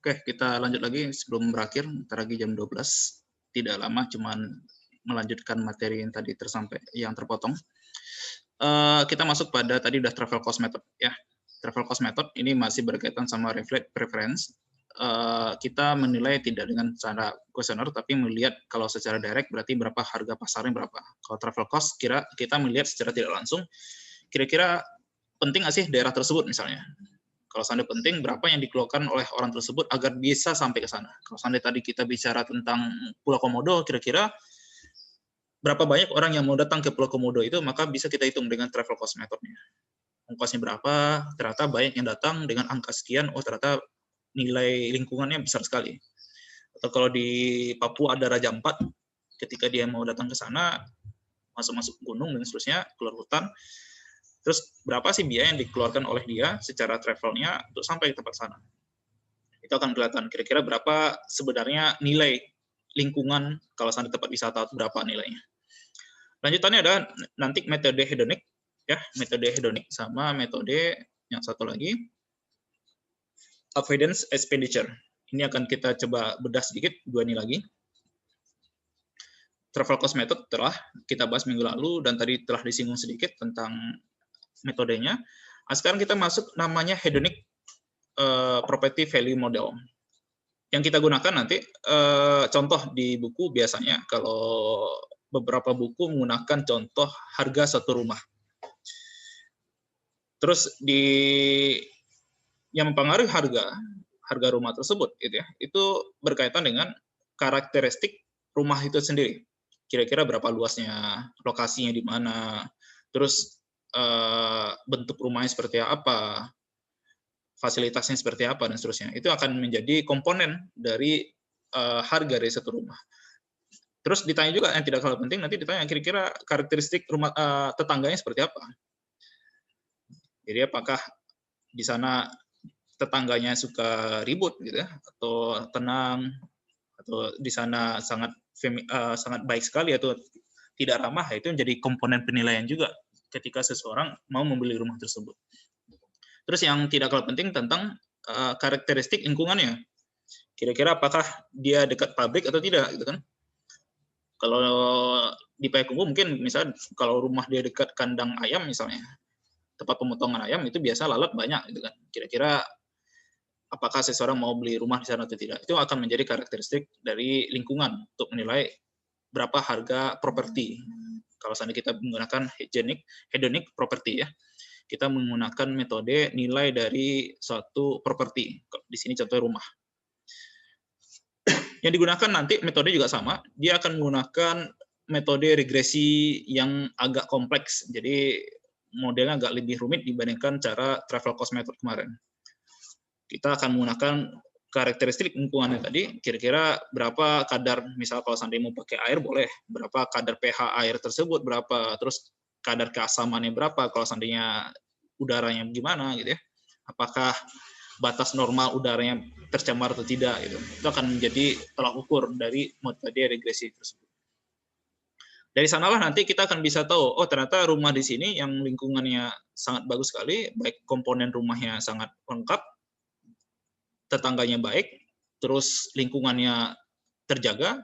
Oke, kita lanjut lagi sebelum berakhir, bentar lagi jam 12. Tidak lama, cuman melanjutkan materi yang tadi yang terpotong. Kita masuk pada tadi udah travel cost method ya. Travel cost method ini masih berkaitan sama reflect preference. Kita menilai tidak dengan cara kuesioner, tapi melihat kalau secara direct berarti berapa harga pasarnya berapa. Kalau travel cost kita melihat secara tidak langsung, kira-kira penting nggak sih daerah tersebut misalnya. Kalau seandainya penting, berapa yang dikeluarkan oleh orang tersebut agar bisa sampai ke sana. Kalau seandainya tadi kita bicara tentang Pulau Komodo, kira-kira berapa banyak orang yang mau datang ke Pulau Komodo itu, maka bisa kita hitung dengan travel cost methodnya. Ongkosnya berapa, ternyata banyak yang datang dengan angka sekian, oh ternyata nilai lingkungannya besar sekali. Atau kalau di Papua ada Raja Ampat, ketika dia mau datang ke sana, masuk-masuk gunung dan seterusnya, keluar hutan, terus berapa sih biaya yang dikeluarkan oleh dia secara travelnya untuk sampai ke tempat sana. Itu akan kelihatan kira-kira berapa sebenarnya nilai lingkungan kalau sana tempat wisata, berapa nilainya. Lanjutannya ada nanti metode hedonik, ya, metode hedonik sama metode yang satu lagi, avoidance expenditure. Ini akan kita coba bedah sedikit, dua ini lagi. Travel cost method telah kita bahas minggu lalu dan tadi telah disinggung sedikit tentang metodenya. Sekarang kita masuk namanya hedonic property value model. Yang kita gunakan nanti contoh di buku biasanya kalau beberapa buku menggunakan contoh harga satu rumah. Terus yang mempengaruhi harga rumah tersebut gitu ya, itu berkaitan dengan karakteristik rumah itu sendiri. Kira-kira berapa luasnya, lokasinya di mana, terus bentuk rumahnya seperti apa, fasilitasnya seperti apa, dan seterusnya. Itu akan menjadi komponen dari harga dari satu rumah. Terus ditanya juga, yang tidak kalah penting, nanti ditanya kira-kira karakteristik rumah tetangganya seperti apa. Jadi apakah di sana tetangganya suka ribut gitu ya, atau tenang, atau di sana sangat baik sekali atau tidak ramah, itu menjadi komponen penilaian juga ketika seseorang mau membeli rumah tersebut. Terus yang tidak kalah penting tentang karakteristik lingkungannya. Kira-kira apakah dia dekat pabrik atau tidak gitu kan. Kalau di Payakumbuh mungkin misalnya kalau rumah dia dekat kandang ayam misalnya, tempat pemotongan ayam itu biasa lalat banyak gitu kan. Kira-kira apakah seseorang mau beli rumah di sana atau tidak. Itu akan menjadi karakteristik dari lingkungan untuk menilai berapa harga properti. Kalau seandainya kita menggunakan hedonic property ya, kita menggunakan metode nilai dari suatu properti. Di sini contoh rumah. Yang digunakan nanti metode juga sama, dia akan menggunakan metode regresi yang agak kompleks. Jadi modelnya agak lebih rumit dibandingkan cara travel cost method kemarin. Kita akan menggunakan karakteristik lingkungannya tadi, kira-kira berapa kadar, misal kalau seandainya mau pakai air boleh, berapa kadar pH air tersebut, berapa, terus kadar keasamannya berapa, kalau seandainya udaranya gimana gitu ya, apakah batas normal udaranya tercemar atau tidak gitu. Itu akan menjadi tolak ukur dari metode regresi tersebut. Dari sanalah nanti kita akan bisa tahu, oh ternyata rumah di sini yang lingkungannya sangat bagus sekali, baik komponen rumahnya sangat lengkap, tetangganya baik, terus lingkungannya terjaga,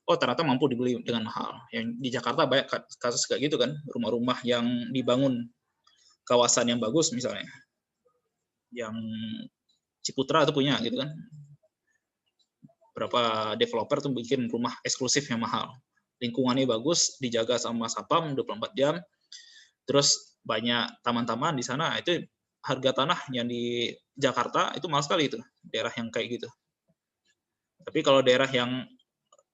oh ternyata mampu dibeli dengan mahal. Yang di Jakarta banyak kasus kayak gitu kan, rumah-rumah yang dibangun kawasan yang bagus misalnya, yang Ciputra itu punya gitu kan. Berapa developer tuh bikin rumah eksklusif yang mahal. Lingkungannya bagus, dijaga sama Satpam 24 jam. Terus banyak taman-taman di sana, itu harga tanah yang di Jakarta itu mahal sekali itu, daerah yang kayak gitu. Tapi kalau daerah yang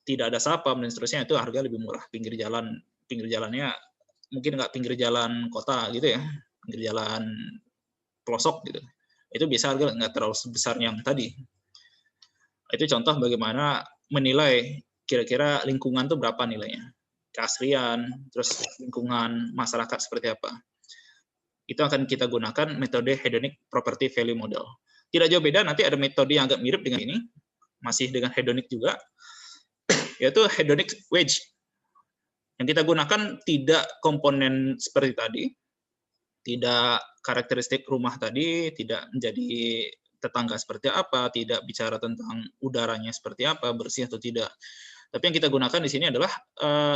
tidak ada Satpam dan seterusnya itu harga lebih murah, pinggir jalannya mungkin nggak pinggir jalan kota gitu ya, pinggir jalan pelosok gitu. Itu biasa harga nggak terlalu sebesar yang tadi. Itu contoh bagaimana menilai kira-kira lingkungan itu berapa nilainya. Keasrian, terus lingkungan masyarakat seperti apa. Itu akan kita gunakan metode hedonic property value model. Tidak jauh beda, nanti ada metode yang agak mirip dengan ini, masih dengan hedonic juga, yaitu hedonic wage. Yang kita gunakan tidak komponen seperti tadi, tidak karakteristik rumah tadi, tidak menjadi tetangga seperti apa, tidak bicara tentang udaranya seperti apa, bersih atau tidak. Tapi yang kita gunakan di sini adalah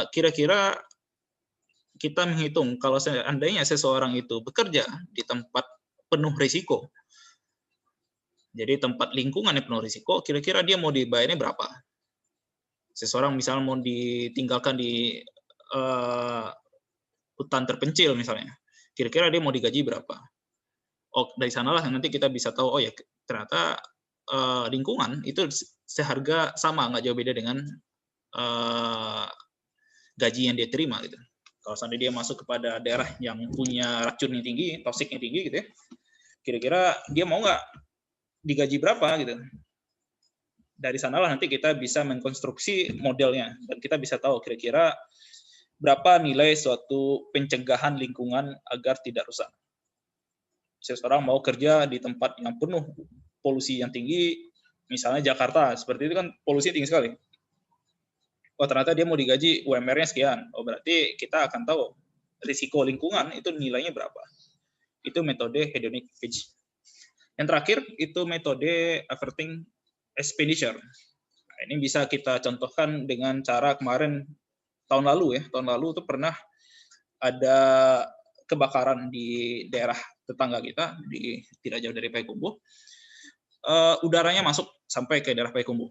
kira-kira kita menghitung kalau seandainya seseorang itu bekerja di tempat penuh risiko, jadi tempat lingkungan yang penuh risiko, kira-kira dia mau dibayarnya berapa? Seseorang misalnya mau ditinggalkan di hutan terpencil misalnya, kira-kira dia mau digaji berapa? Oh, dari sanalah nanti kita bisa tahu, oh ya ternyata lingkungan itu seharga sama, nggak jauh beda dengan gaji yang dia terima gitu. Kalau seandainya dia masuk kepada daerah yang punya racun yang tinggi, toksiknya tinggi gitu ya, kira-kira dia mau nggak digaji berapa gitu. Dari sanalah nanti kita bisa mengkonstruksi modelnya dan kita bisa tahu kira-kira berapa nilai suatu pencegahan lingkungan agar tidak rusak. Seseorang mau kerja di tempat yang penuh polusi yang tinggi, misalnya Jakarta, seperti itu kan polusi tinggi sekali. Oh ternyata dia mau digaji UMR-nya sekian. Oh berarti kita akan tahu risiko lingkungan itu nilainya berapa. Itu metode hedonic wage. Yang terakhir itu metode averting expenditure. Nah, ini bisa kita contohkan dengan cara kemarin tahun lalu ya. Tahun lalu itu pernah ada kebakaran di daerah tetangga kita di tidak jauh dari Payakumbuh. Udaranya masuk sampai ke daerah Payakumbuh.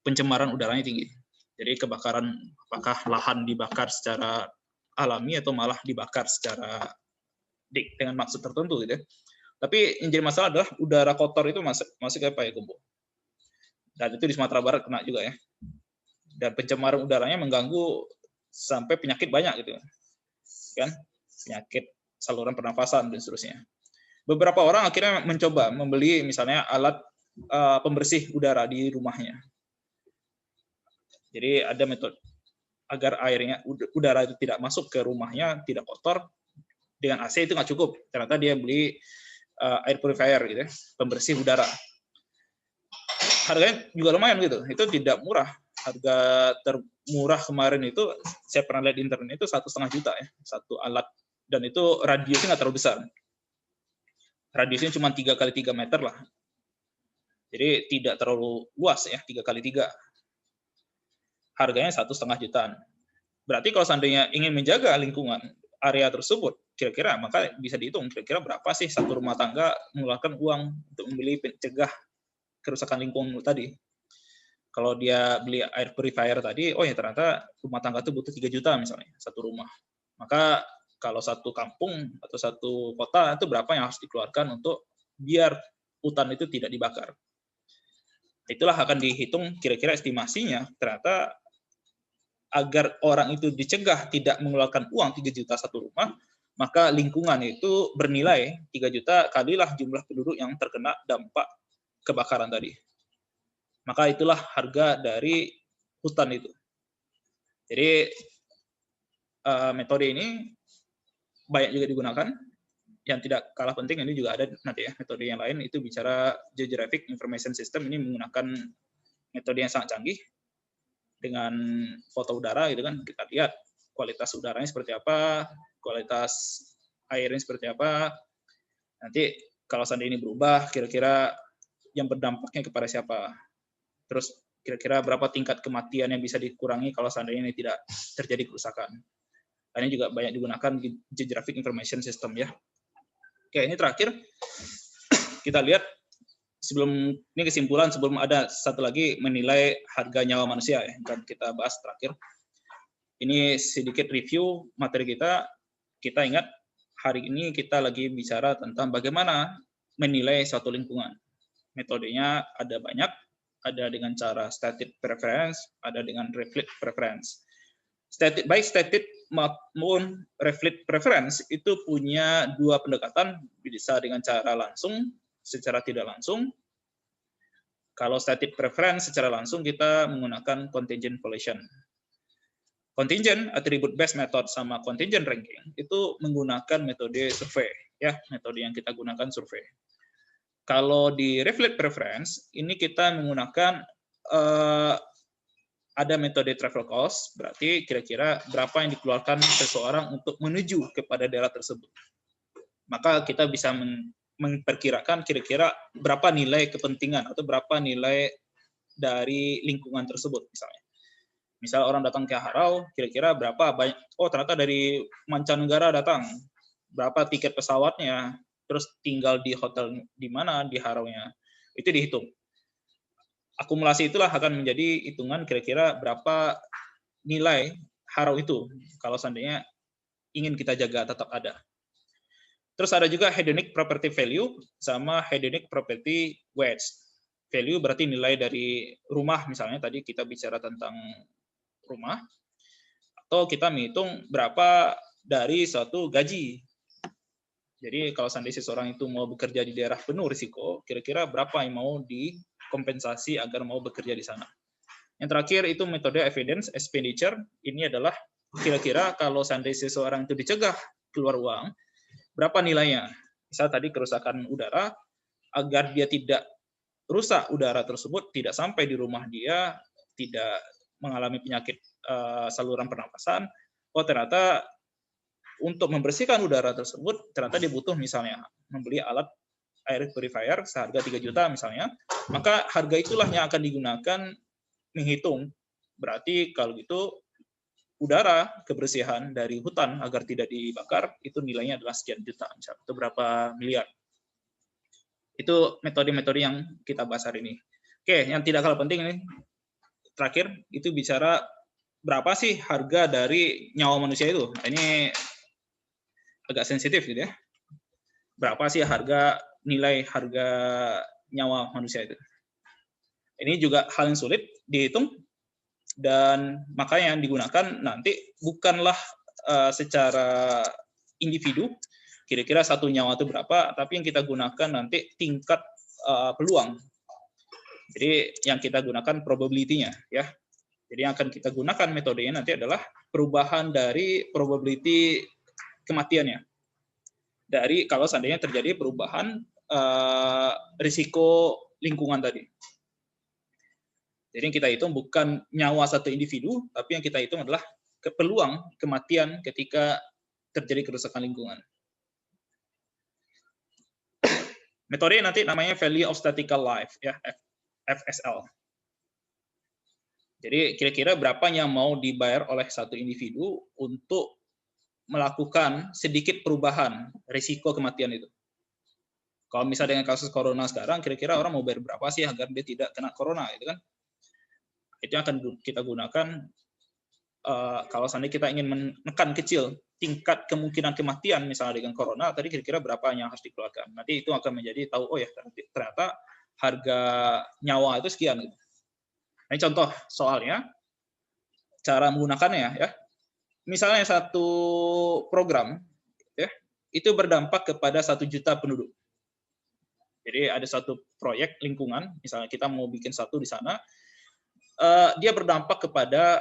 Pencemaran udaranya tinggi. Jadi kebakaran apakah lahan dibakar secara alami atau malah dibakar secara dengan maksud tertentu gitu ya. Tapi yang jadi masalah adalah udara kotor itu masuk ke Payakumbuh. Dan itu di Sumatera Barat kena juga ya. Dan pencemaran udaranya mengganggu sampai penyakit banyak gitu. Kan? Penyakit saluran pernafasan dan seterusnya. Beberapa orang akhirnya mencoba membeli misalnya alat pembersih udara di rumahnya. Jadi ada metode agar airnya udara itu tidak masuk ke rumahnya, tidak kotor. Dengan AC itu nggak cukup. Ternyata dia beli air purifier gitu ya, pembersih udara. Harganya juga lumayan gitu. Itu tidak murah. Harga termurah kemarin itu saya pernah lihat di internet itu 1,5 juta ya, satu alat. Dan itu radiusnya nggak terlalu besar. Radiusnya cuma 3x3 meter lah. Jadi tidak terlalu luas ya, 3x3. Harganya 1,5 jutaan. Berarti kalau seandainya ingin menjaga lingkungan area tersebut, kira-kira maka bisa dihitung kira-kira berapa sih satu rumah tangga mengeluarkan uang untuk membeli pencegah kerusakan lingkungan tadi. Kalau dia beli air purifier tadi, oh ya ternyata rumah tangga itu butuh 3 juta misalnya, satu rumah. Maka kalau satu kampung atau satu kota itu berapa yang harus dikeluarkan untuk biar hutan itu tidak dibakar. Itulah akan dihitung kira-kira estimasinya, ternyata agar orang itu dicegah tidak mengeluarkan uang 3 juta satu rumah, maka lingkungan itu bernilai 3 juta kalilah jumlah penduduk yang terkena dampak kebakaran tadi. Maka itulah harga dari hutan itu. Jadi metode ini banyak juga digunakan. Yang tidak kalah penting ini juga ada nanti ya metode yang lain itu bicara Geographic Information System. Ini menggunakan metode yang sangat canggih dengan foto udara gitu kan, kita lihat kualitas udaranya seperti apa, kualitas airnya seperti apa. Nanti kalau seandainya ini berubah, kira-kira yang berdampaknya kepada siapa. Terus kira-kira berapa tingkat kematian yang bisa dikurangi kalau seandainya ini tidak terjadi kerusakan. Ini juga banyak digunakan di Geographic Information System ya. Oke, ini terakhir kita lihat sebelum ini kesimpulan, sebelum ada satu lagi menilai harga nyawa manusia ya, dan kita bahas terakhir. Ini sedikit review materi kita. Kita ingat hari ini kita lagi bicara tentang bagaimana menilai suatu lingkungan. Metodenya ada banyak, ada dengan cara stated preference, ada dengan reflect preference. Baik stated maupun reflect preference itu punya dua pendekatan, bisa dengan cara langsung, secara tidak langsung. Kalau stated preference secara langsung kita menggunakan contingent valuation. Contingent attribute based method sama contingent ranking itu menggunakan metode survei ya, metode yang kita gunakan survei. Kalau di reflect preference ini kita menggunakan ada metode travel cost, berarti kira-kira berapa yang dikeluarkan seseorang untuk menuju kepada daerah tersebut. Maka kita bisa memperkirakan kira-kira berapa nilai kepentingan atau berapa nilai dari lingkungan tersebut misalnya. Misal orang datang ke Harau, kira-kira berapa banyak, oh ternyata dari mancanegara datang, berapa tiket pesawatnya, terus tinggal di hotel di mana di Harau-nya, itu dihitung. Akumulasi itulah akan menjadi hitungan kira-kira berapa nilai Harau itu, kalau seandainya ingin kita jaga tetap ada. Terus ada juga hedonic property value sama hedonic property wage. Value berarti nilai dari rumah, misalnya tadi kita bicara tentang rumah, atau kita menghitung berapa dari suatu gaji. Jadi kalau seandainya seseorang itu mau bekerja di daerah penuh risiko, kira-kira berapa yang mau dikompensasi agar mau bekerja di sana. Yang terakhir itu metode evidence expenditure. Ini adalah kira-kira kalau seandainya seseorang itu dicegah keluar uang, berapa nilainya. Misal tadi kerusakan udara, agar dia tidak rusak udara tersebut, tidak sampai di rumah dia, tidak mengalami penyakit saluran pernapasan, oh ternyata untuk membersihkan udara tersebut, ternyata dibutuh misalnya membeli alat air purifier seharga 3 juta misalnya, maka harga itulah yang akan digunakan menghitung. Berarti kalau gitu, udara, kebersihan dari hutan agar tidak dibakar, itu nilainya adalah sekian juta, misalnya, atau berapa miliar. Itu metode-metode yang kita bahas hari ini. Oke, yang tidak kalah penting ini, terakhir, itu bicara berapa sih harga dari nyawa manusia itu. Ini agak sensitif gitu ya. Berapa sih nilai harga nyawa manusia itu. Ini juga hal yang sulit dihitung, dan makanya yang digunakan nanti bukanlah secara individu, kira-kira satu nyawa itu berapa, tapi yang kita gunakan nanti tingkat peluang. Jadi yang kita gunakan probability-nya, ya. Jadi yang akan kita gunakan metodenya nanti adalah perubahan dari probability kematiannya. Dari kalau seandainya terjadi perubahan risiko lingkungan tadi. Jadi yang kita hitung bukan nyawa satu individu, tapi yang kita hitung adalah peluang kematian ketika terjadi kerusakan lingkungan. Metode nanti namanya value of statistical life, ya, FSL. Jadi kira-kira berapa yang mau dibayar oleh satu individu untuk melakukan sedikit perubahan risiko kematian itu. Kalau misalnya dengan kasus corona sekarang, kira-kira orang mau bayar berapa sih agar dia tidak kena corona, itu kan? Itu yang akan kita gunakan kalau seandainya kita ingin menekan kecil tingkat kemungkinan kematian misalnya dengan corona, tadi kira-kira berapa yang harus dikeluarkan. Nanti itu akan menjadi tahu, oh ya ternyata harga nyawa itu sekian. Gitu. Ini contoh soalnya, cara menggunakannya ya. Misalnya satu program ya, itu berdampak kepada 1 juta penduduk. Jadi ada satu proyek lingkungan, misalnya kita mau bikin satu di sana, dia berdampak kepada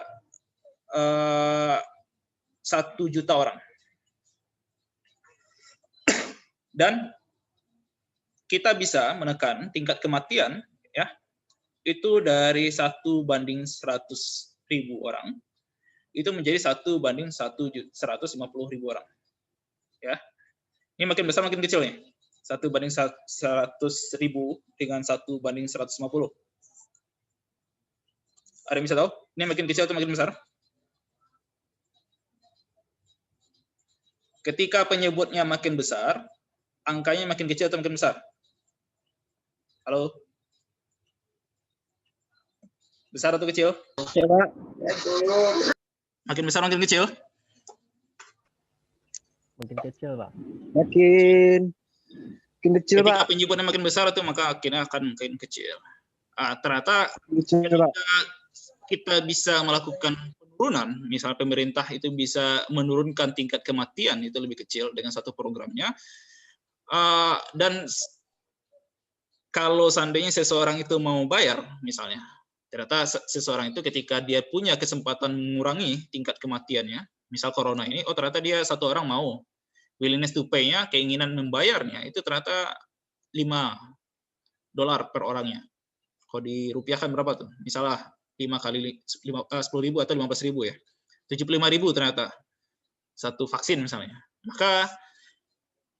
1 juta orang. Dan kita bisa menekan tingkat kematian ya itu dari 1/100.000 orang itu menjadi 1/150.000 orang. Ya. Ini makin besar makin kecil nih. 1/100.000 dengan 1/150. Ada yang bisa tahu? Ini makin kecil atau makin besar? Ketika penyebutnya makin besar, angkanya makin kecil atau makin besar? Halo? Besar atau kecil? Makin besar, makin kecil? Makin kecil, Pak. Makin kecil, Ketika Pak. penyebutnya makin besar, itu maka akhirnya akan makin kecil. Ternyata Kecil, Pak. kita bisa melakukan penurunan, misal pemerintah itu bisa menurunkan tingkat kematian itu lebih kecil dengan satu programnya, dan kalau seandainya seseorang itu mau bayar, misalnya, ternyata seseorang itu ketika dia punya kesempatan mengurangi tingkat kematiannya, misal corona ini, oh ternyata dia satu orang mau, willingness to pay-nya, keinginan membayarnya, itu ternyata $5 per orangnya. Kalau dirupiahkan berapa tuh? Misalnya 5 kali 10.000 atau 15.000 ya. 75.000 ternyata satu vaksin misalnya. Maka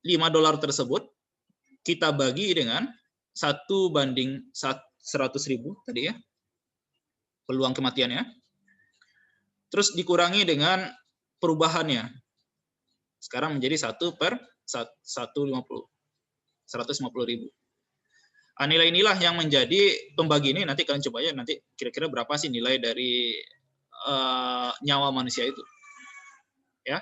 $5 tersebut kita bagi dengan 1/100.000 tadi ya, peluang kematiannya. Terus dikurangi dengan perubahannya. Sekarang menjadi 1/150.000. Nilai inilah yang menjadi pembagi ini. Nanti kalian coba ya, nanti kira-kira berapa sih nilai dari nyawa manusia itu. Ya.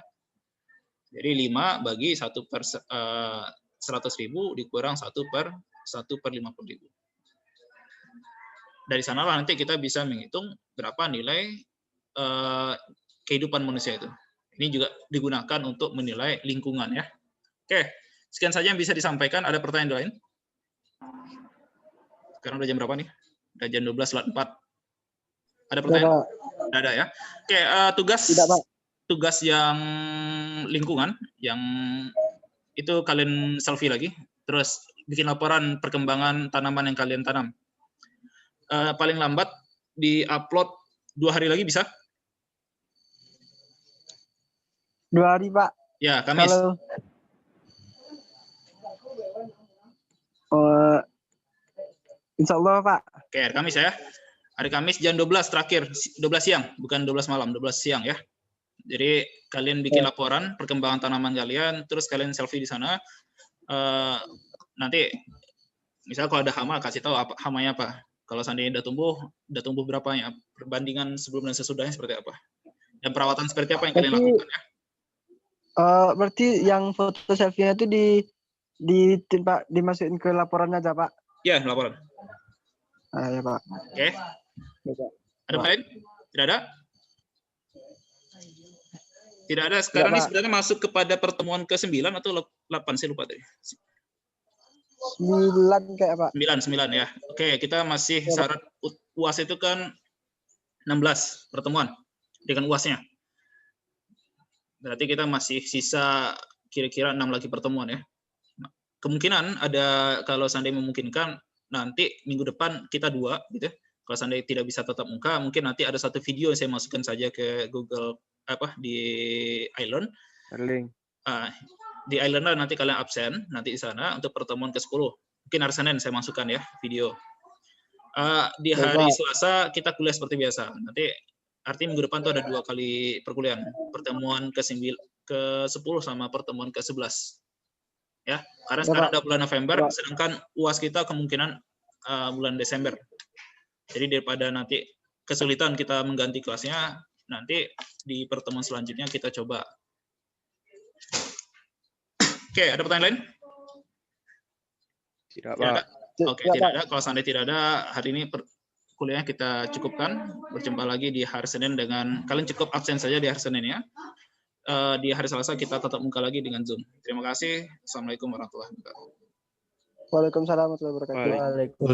Jadi 5 bagi 1/100.000 dikurang 1/1/50.000. Dari sanalah nanti kita bisa menghitung berapa nilai kehidupan manusia itu. Ini juga digunakan untuk menilai lingkungan ya. Oke, sekian saja yang bisa disampaikan. Ada pertanyaan lain? Sekarang udah jam berapa nih? Udah jam 12.04. Ada pertanyaan? Tidak ada ya. Oke, tugas yang lingkungan, yang itu kalian selfie lagi, terus bikin laporan perkembangan tanaman yang kalian tanam. Paling lambat di-upload 2 hari lagi bisa? 2 hari, Pak. Ya, Kamis. Insya Allah, Pak. Oke, hari Kamis ya. Hari Kamis jam 12 terakhir, 12 siang, bukan 12 malam, 12 siang ya. Jadi kalian bikin laporan perkembangan tanaman kalian, terus kalian selfie di sana. Nanti misalnya kalau ada hama, kasih tahu hamanya apa. Kalau seandainya udah tumbuh berapanya, perbandingan sebelum dan sesudahnya seperti apa. Dan perawatan seperti apa yang kalian lakukan ya. Berarti yang foto selfie-nya itu dimasukin ke laporan aja, Pak? Ya, laporan. Ya, Pak. Oke. Ada lain? Tidak ada? Tidak ada. Sekarang ini sebenarnya masuk kepada pertemuan ke-9 atau 8, saya lupa tadi. 9 kayak, Pak. 9 ya. Oke, kita masih syarat UAS itu kan 16 pertemuan dengan UASnya. Berarti kita masih sisa kira-kira 6 lagi pertemuan ya. Kemungkinan ada, kalau seandainya memungkinkan, nanti minggu depan kita 2 gitu. Kalau seandainya tidak bisa tatap muka, mungkin nanti ada satu video yang saya masukkan saja ke Google di Island. Di Island nanti kalian absen nanti di sana untuk pertemuan ke-10. Mungkin hari Senin saya masukkan ya video. Di hari Selasa kita kuliah seperti biasa. Nanti artinya minggu depan tuh ada 2 kali perkuliahan. Pertemuan ke-10 sama pertemuan ke-11. Ya, karena sekarang udah bulan November, sedangkan UAS kita kemungkinan bulan Desember. Jadi daripada nanti kesulitan kita mengganti kelasnya, nanti di pertemuan selanjutnya kita coba. Oke, ada pertanyaan lain? Tidak, Pak. Oke, tidak ada. Kalau seandainya tidak ada, hari ini kuliahnya kita cukupkan. Berjumpa lagi di hari Senin dengan, kalian cukup absen saja di hari Senin ya. Di hari Selasa kita tatap muka lagi dengan Zoom. Terima kasih. Assalamualaikum warahmatullahi wabarakatuh. Waalaikumsalam warahmatullahi wabarakatuh.